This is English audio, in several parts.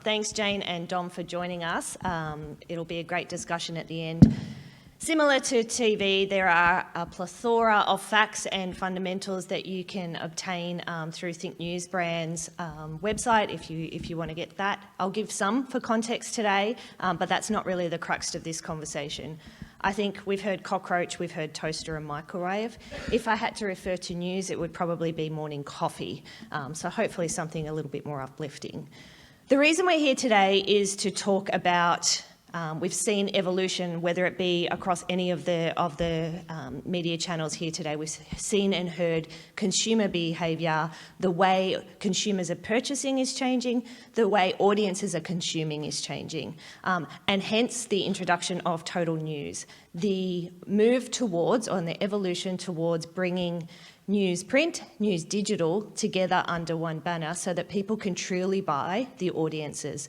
Thanks, Jane and Dom, for joining us. It'll be a great discussion at the end. Similar to TV, there are a plethora of facts and fundamentals that you can obtain through Think News Brand's website if you want to get that. I'll give some for context today, but that's not really the crux of this conversation. I think we've heard cockroach, we've heard toaster and microwave. If I had to refer to news, it would probably be morning coffee, so hopefully something a little bit more uplifting. The reason we're here today is to talk about we've seen evolution, whether it be across any of the media channels here today. We've seen and heard consumer behaviour, the way consumers are purchasing is changing, the way audiences are consuming is changing, and hence the introduction of total news. The move towards, or the evolution towards bringing news print, news digital together under one banner so that people can truly buy the audiences.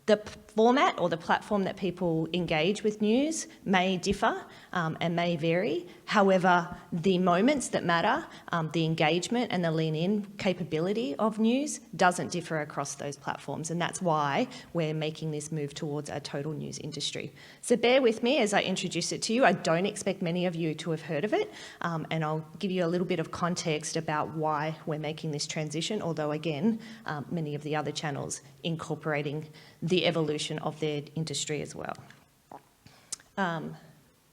The format or the platform that people engage with news may differ and may vary. However, the moments that matter, the engagement and the lean-in capability of news doesn't differ across those platforms, and that's why we're making this move towards a total news industry. So bear with me as I introduce it to you. I don't expect many of you to have heard of it, and I'll give you a little bit of context about why we're making this transition, although again, many of the other channels incorporating the evolution of their industry as well.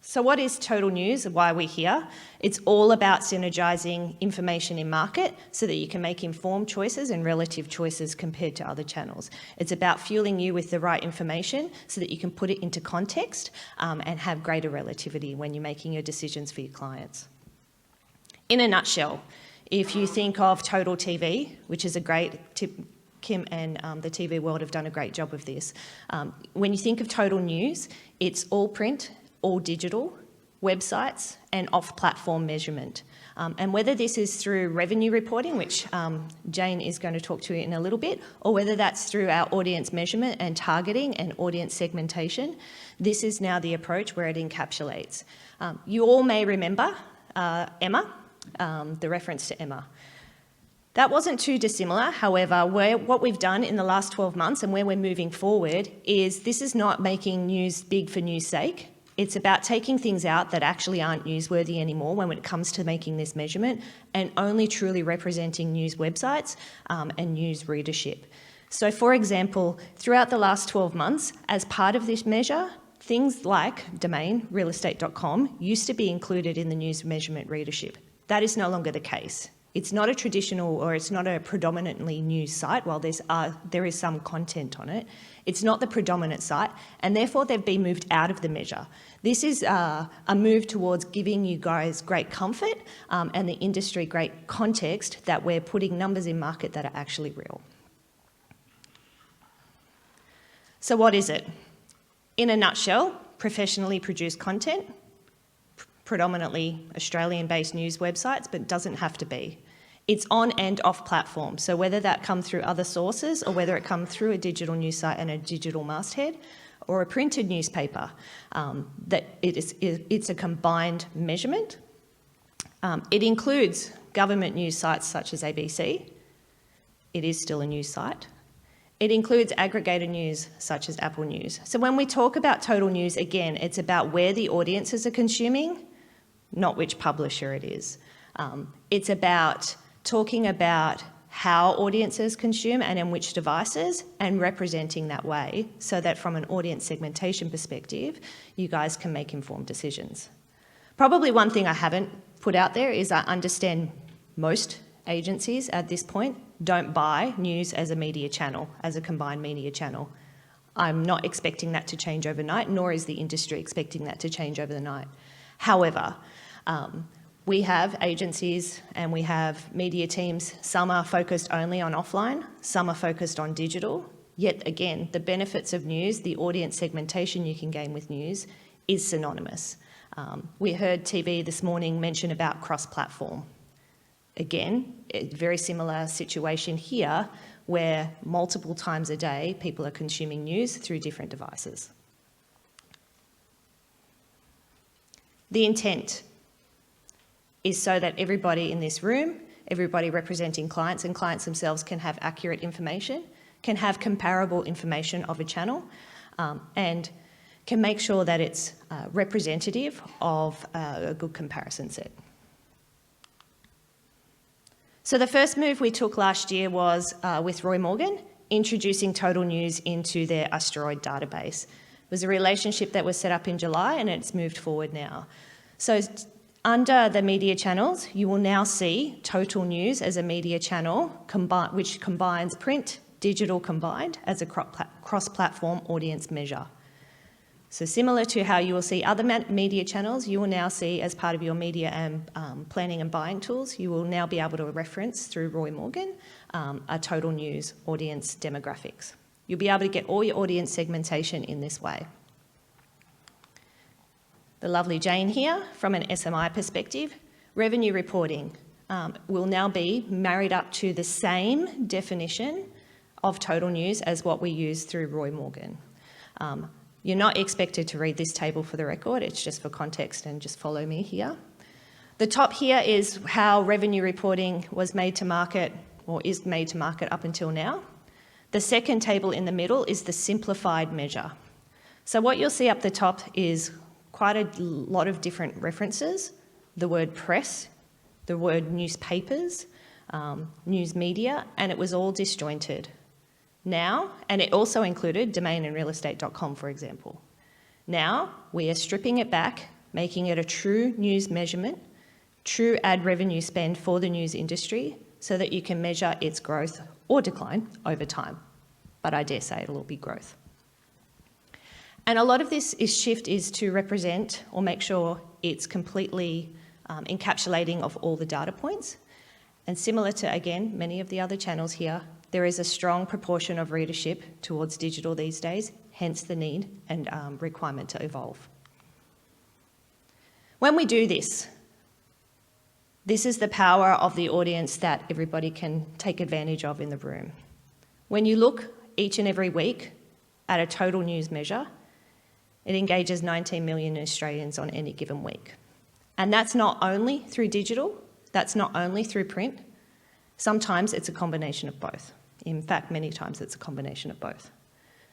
So what is total news and why are we here? It's all about synergising information in market so that you can make informed choices and relative choices compared to other channels. It's about fueling you with the right information so that you can put it into context and have greater relativity when you're making your decisions for your clients. In a nutshell, if you think of total TV, which is a great tip, Kim and the TV world have done a great job of this. When you think of total news, it's all print, all digital, websites and off-platform measurement. And whether this is through revenue reporting, which Jane is going to talk to in a little bit, or whether that's through our audience measurement and targeting and audience segmentation, this is now the approach where it encapsulates. You all may remember Emma, the reference to Emma. That wasn't too dissimilar. However, what we've done in the last 12 months and where we're moving forward is this is not making news big for news sake. It's about taking things out that actually aren't newsworthy anymore when it comes to making this measurement and only truly representing news websites and news readership. So for example, throughout the last 12 months, as part of this measure, things like domain, realestate.com, used to be included in the news measurement readership. That is no longer the case. It's not a traditional or it's not a predominantly news site, while there is some content on it. It's not the predominant site, and therefore they've been moved out of the measure. This is a move towards giving you guys great comfort and the industry great context that we're putting numbers in market that are actually real. So what is it? In a nutshell, professionally produced content, predominantly Australian-based news websites, but doesn't have to be. It's on and off platform, so whether that comes through other sources or whether it comes through a digital news site and a digital masthead or a printed newspaper, it's a combined measurement. It includes government news sites such as ABC. It is still a news site. It includes aggregator news such as Apple News. So when we talk about total news, again, it's about where the audiences are consuming, not which publisher it is. It's about talking about how audiences consume and in which devices and representing that way so that from an audience segmentation perspective, you guys can make informed decisions. Probably one thing I haven't put out there is I understand most agencies at this point don't buy news as a media channel, as a combined media channel. I'm not expecting that to change overnight, nor is the industry expecting that to change over the night. However, we have agencies and we have media teams. Some are focused only on offline, some are focused on digital. Yet again, the benefits of news, the audience segmentation you can gain with news is synonymous. We heard TV this morning mention about cross-platform. Again, a very similar situation here where multiple times a day people are consuming news through different devices. The intent is so that everybody in this room, everybody representing clients and clients themselves can have accurate information, can have comparable information of a channel and can make sure that it's representative of a good comparison set. So the first move we took last year was with Roy Morgan, introducing Total News into their Asteroid database. It was a relationship that was set up in July and it's moved forward now. So under the media channels, you will now see Total News as a media channel which combines print, digital combined as a cross-platform audience measure. So similar to how you will see other media channels, you will now see as part of your media and planning and buying tools, you will now be able to reference through Roy Morgan a Total News audience demographics. You'll be able to get all your audience segmentation in this way. The lovely Jane here, from an SMI perspective, revenue reporting will now be married up to the same definition of Total News as what we use through Roy Morgan. You're not expected to read this table for the record, it's just for context and just follow me here. The top here is how revenue reporting was made to market or is made to market up until now. The second table in the middle is the simplified measure. So what you'll see up the top is quite a lot of different references, the word press, the word newspapers, news media, and it was all disjointed. Now, and it also included domainandrealestate.com, for example. Now, we are stripping it back, making it a true news measurement, true ad revenue spend for the news industry, so that you can measure its growth or decline over time. But I dare say it'll all be growth. And a lot of this shift is to represent or make sure it's completely encapsulating of all the data points. And similar to, again, many of the other channels here, there is a strong proportion of readership towards digital these days, hence the need and requirement to evolve. When we do this, this is the power of the audience that everybody can take advantage of in the room. When you look each and every week at a Total News measure, it engages 19 million Australians on any given week. And that's not only through digital, that's not only through print. Sometimes it's a combination of both. In fact, many times it's a combination of both.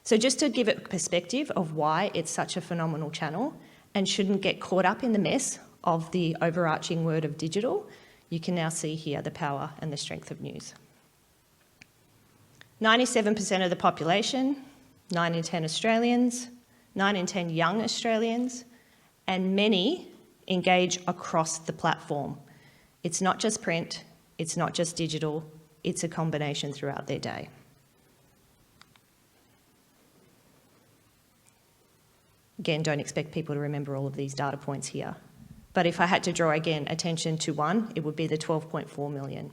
So just to give it perspective of why it's such a phenomenal channel and shouldn't get caught up in the mess of the overarching word of digital, you can now see here the power and the strength of news. 97% of the population, 9 in 10 Australians, 9 in 10 young Australians, and many engage across the platform. It's not just print, it's not just digital, it's a combination throughout their day. Again, don't expect people to remember all of these data points here. But if I had to draw, again, attention to one, it would be the 12.4 million.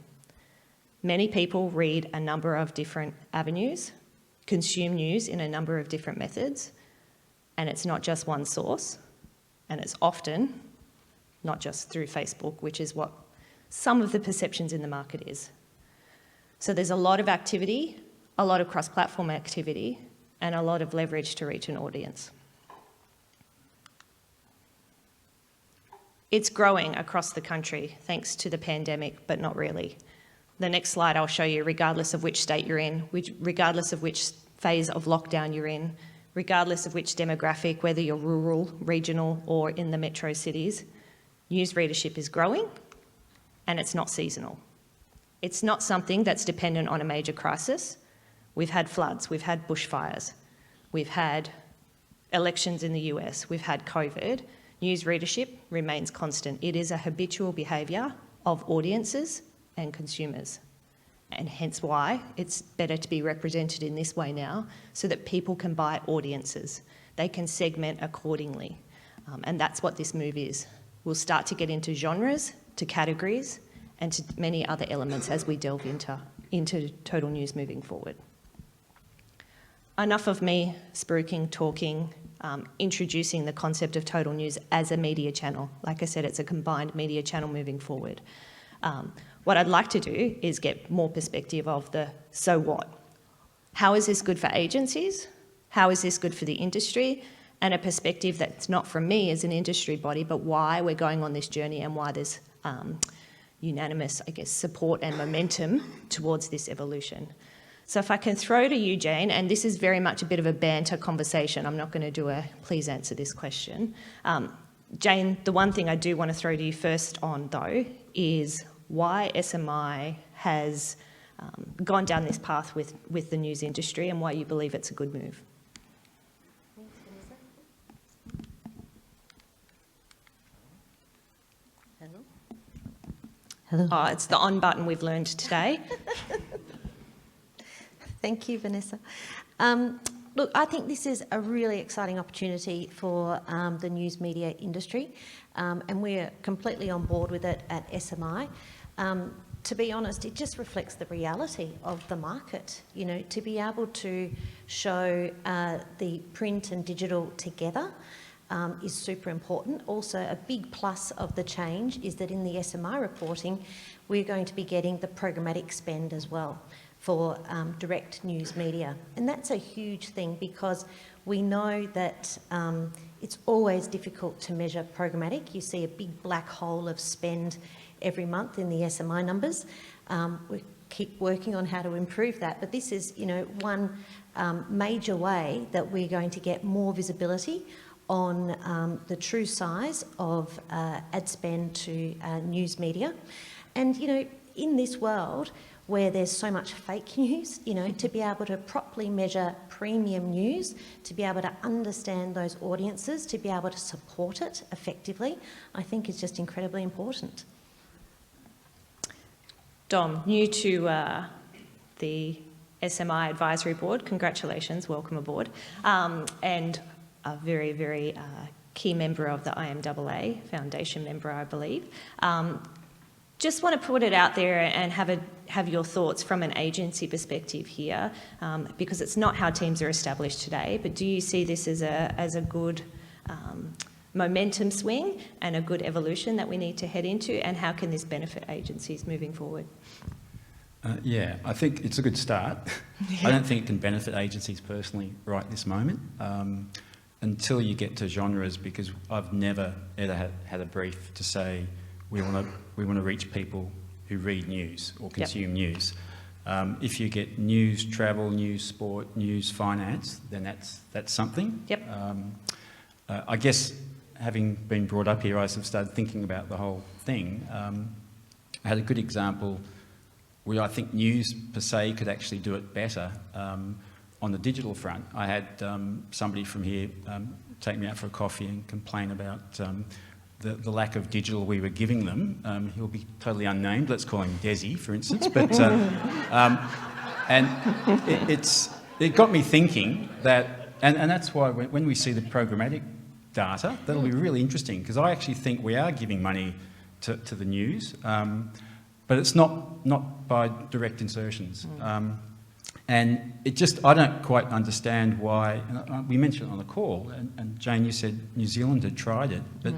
Many people read a number of different avenues, consume news in a number of different methods, and it's not just one source, and it's often not just through Facebook, which is what some of the perceptions in the market is. So there's a lot of activity, a lot of cross-platform activity, and a lot of leverage to reach an audience. It's growing across the country thanks to the pandemic, but not really. The next slide I'll show you, regardless of which state you're in, regardless of which phase of lockdown you're in, regardless of which demographic, whether you're rural, regional, or in the metro cities, news readership is growing, and it's not seasonal. It's not something that's dependent on a major crisis. We've had floods, we've had bushfires, we've had elections in the US, we've had COVID. News readership remains constant. It is a habitual behaviour of audiences and consumers, and hence why it's better to be represented in this way now so that people can buy audiences. They can segment accordingly, and that's what this move is. We'll start to get into genres, to categories, and to many other elements as we delve into Total News moving forward. Enough of me spruiking, talking, introducing the concept of Total News as a media channel. Like I said, it's a combined media channel moving forward. What I'd like to do is get more perspective of the so what. How is this good for agencies? How is this good for the industry? And a perspective that's not from me as an industry body, but why we're going on this journey and why there's unanimous, support and momentum towards this evolution. So if I can throw to you, Jane, and this is very much a bit of a banter conversation. I'm not going to do a please answer this question. Jane, the one thing I do want to throw to you first on, though, is why SMI has gone down this path with the news industry and why you believe it's a good move. Hello. Oh, it's the on button we've learned today. Thank you, Vanessa. Look, I think this is a really exciting opportunity for the news media industry, and we're completely on board with it at SMI. To be honest, it just reflects the reality of the market. You know, to be able to show the print and digital together is super important. Also, a big plus of the change is that in the SMI reporting, we're going to be getting the programmatic spend as well for direct news media. And that's a huge thing because we know that it's always difficult to measure programmatic. You see a big black hole of spend every month in the SMI numbers. We keep working on how to improve that, but this is, you know, one major way that we're going to get more visibility on the true size of ad spend to news media. And, you know, in this world where there's so much fake news, you know, to be able to properly measure premium news, to be able to understand those audiences, to be able to support it effectively, I think is just incredibly important. Dom, new to the SMI Advisory Board, congratulations, welcome aboard. And a very, very key member of the IMAA, foundation member, I believe. Just want to put it out there and have your thoughts from an agency perspective here, because it's not how teams are established today, but do you see this as a good momentum swing and a good evolution that we need to head into, and how can this benefit agencies moving forward? Yeah, I think it's a good start. I don't think it can benefit agencies personally right this moment. Until you get to genres, because I've never ever had a brief to say we want to reach people who read news or consume news. If you get news, travel, news, sport, news, finance, then that's something. Yep. I guess having been brought up here, I sort of started thinking about the whole thing. I had a good example where I think news per se could actually do it better. On the digital front, I had somebody from here take me out for a coffee and complain about the lack of digital we were giving them. He'll be totally unnamed. Let's call him Desi, for instance. But and it got me thinking that, and that's why when we see the programmatic data, that'll be really interesting, because I actually think we are giving money to the news, but it's not by direct insertions. And it just, I don't quite understand why, and we mentioned it on the call, and Jane, you said New Zealand had tried it, but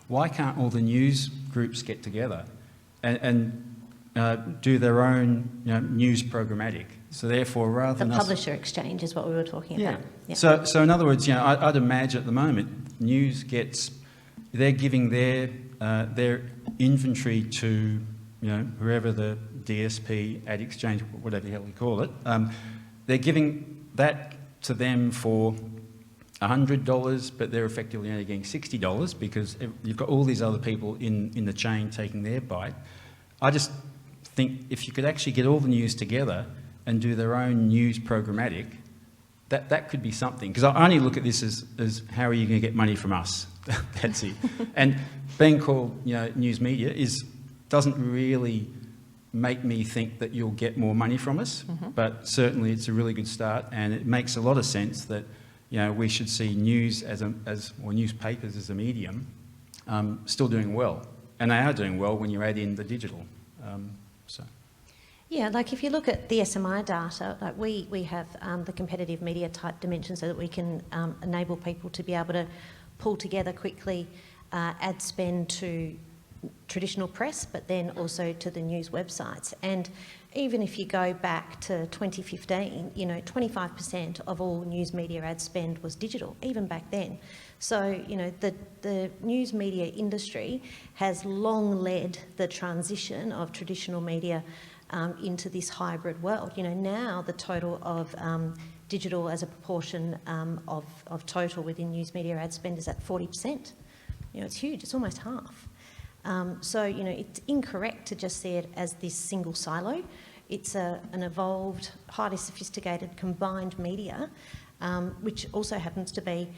why can't all the news groups get together and do their own news programmatic? So therefore, rather than the publisher exchange is what we were talking about. Yeah. So in other words, I'd imagine at the moment, news they're giving their inventory to whoever the DSP, ad exchange, whatever the hell we call it, they're giving that to them for $100, but they're effectively only getting $60 because you've got all these other people in the chain taking their bite. I just think if you could actually get all the news together and do their own news programmatic, that could be something. Because I only look at this as how are you going to get money from us? That's it. And being called news media doesn't really make me think that you'll get more money from us, but certainly it's a really good start, and it makes a lot of sense that we should see news or newspapers as a medium still doing well, and they are doing well when you add in the digital. Yeah, like if you look at the SMI data, like we have the competitive media type dimension so that we can enable people to be able to pull together quickly ad spend to traditional press, but then also to the news websites. And even if you go back to 2015, 25% of all news media ad spend was digital, even back then. So, the news media industry has long led the transition of traditional media into this hybrid world. You know, now the total of digital as a proportion of total within news media ad spend is at 40%. You know, it's huge. It's almost half. So, you know, it's incorrect to just see it as this single silo. It's an evolved, highly sophisticated, combined media, which also happens to be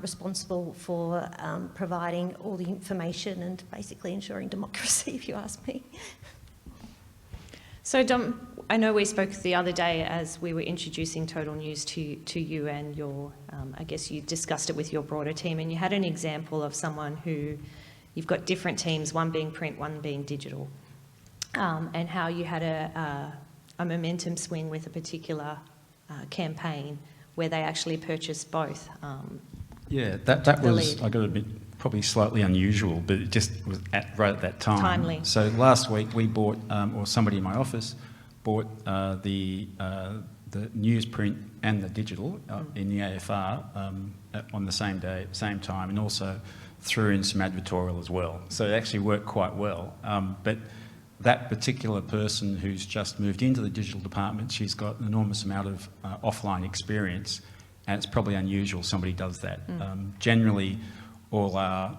responsible for providing all the information and basically ensuring democracy, if you ask me. So, Dom, I know we spoke the other day as we were introducing Total News to you and your, I guess you discussed it with your broader team, and you had an example of someone who, you've got different teams, one being print, one being digital, and how you had a momentum swing with a particular campaign where they actually purchased both. Yeah, that was, lead. I got to admit, probably slightly unusual, but it just was right at that time. Timely. So last week we bought, or somebody in my office bought the newsprint and the digital in the AFR on the same day, same time, and also threw in some advertorial as well. So it actually worked quite well. But that particular person who's just moved into the digital department, she's got an enormous amount of offline experience, and it's probably unusual somebody does that. Generally, all our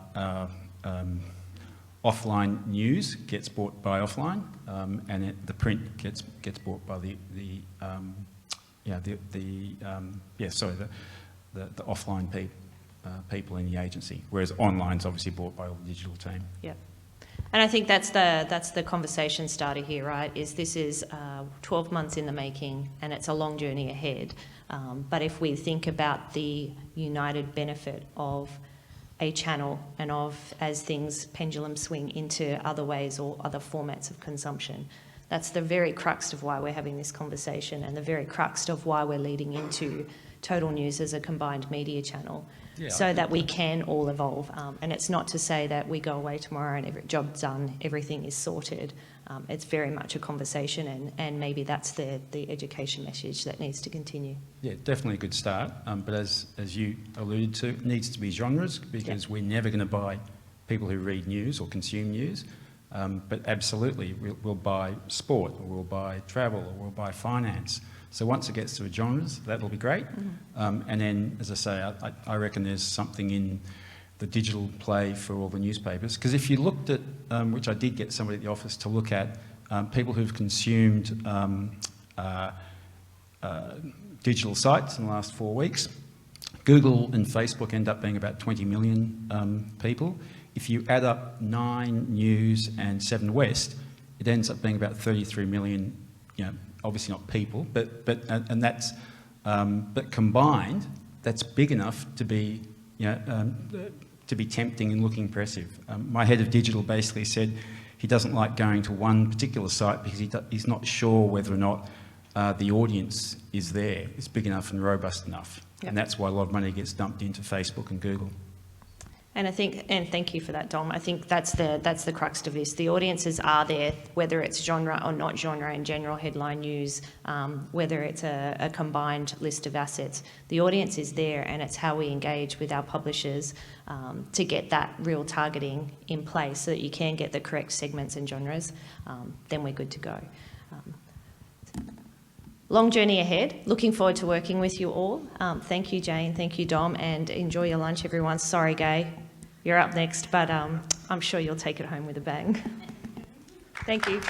offline news gets bought by offline, and the print gets bought by the offline people in the agency, whereas online's obviously bought by all the digital team. Yeah. And I think that's the conversation starter here, right? This is 12 months in the making, and it's a long journey ahead. But if we think about the united benefit of a channel and of as things pendulum swing into other ways or other formats of consumption, that's the very crux of why we're having this conversation, and the very crux of why we're leading into Total News as a combined media channel. Yeah, so that we can all evolve. And it's not to say that we go away tomorrow and every job's done, everything is sorted. It's very much a conversation, and maybe that's the education message that needs to continue. Yeah, definitely a good start. But as you alluded to, it needs to be genres, because we're never going to buy people who read news or consume news. But absolutely, we'll buy sport, or we'll buy travel, or we'll buy finance. So once it gets to the genres, that'll be great. And then, as I say, I reckon there's something in the digital play for all the newspapers. Because if you looked at, which I did get somebody at the office to look at, people who've consumed digital sites in the last 4 weeks, Google and Facebook end up being about 20 million people. If you add up 9 News and 7 West, it ends up being about 33 million, you know, obviously not people, but combined, that's big enough to be, you know, to be tempting and look impressive. My head of digital basically said he doesn't like going to one particular site because he's not sure whether or not the audience is there. It's big enough and robust enough, and that's why a lot of money gets dumped into Facebook and Google. And I think, and thank you for that, Dom. I think that's the crux of this. The audiences are there, whether it's genre or not genre in general headline news, whether it's a combined list of assets. The audience is there, and it's how we engage with our publishers to get that real targeting in place so that you can get the correct segments and genres. Then we're good to go. Long journey ahead. Looking forward to working with you all. Thank you, Jane. Thank you, Dom. And enjoy your lunch, everyone. Sorry, Gay. You're up next, but I'm sure you'll take it home with a bang. Thank you.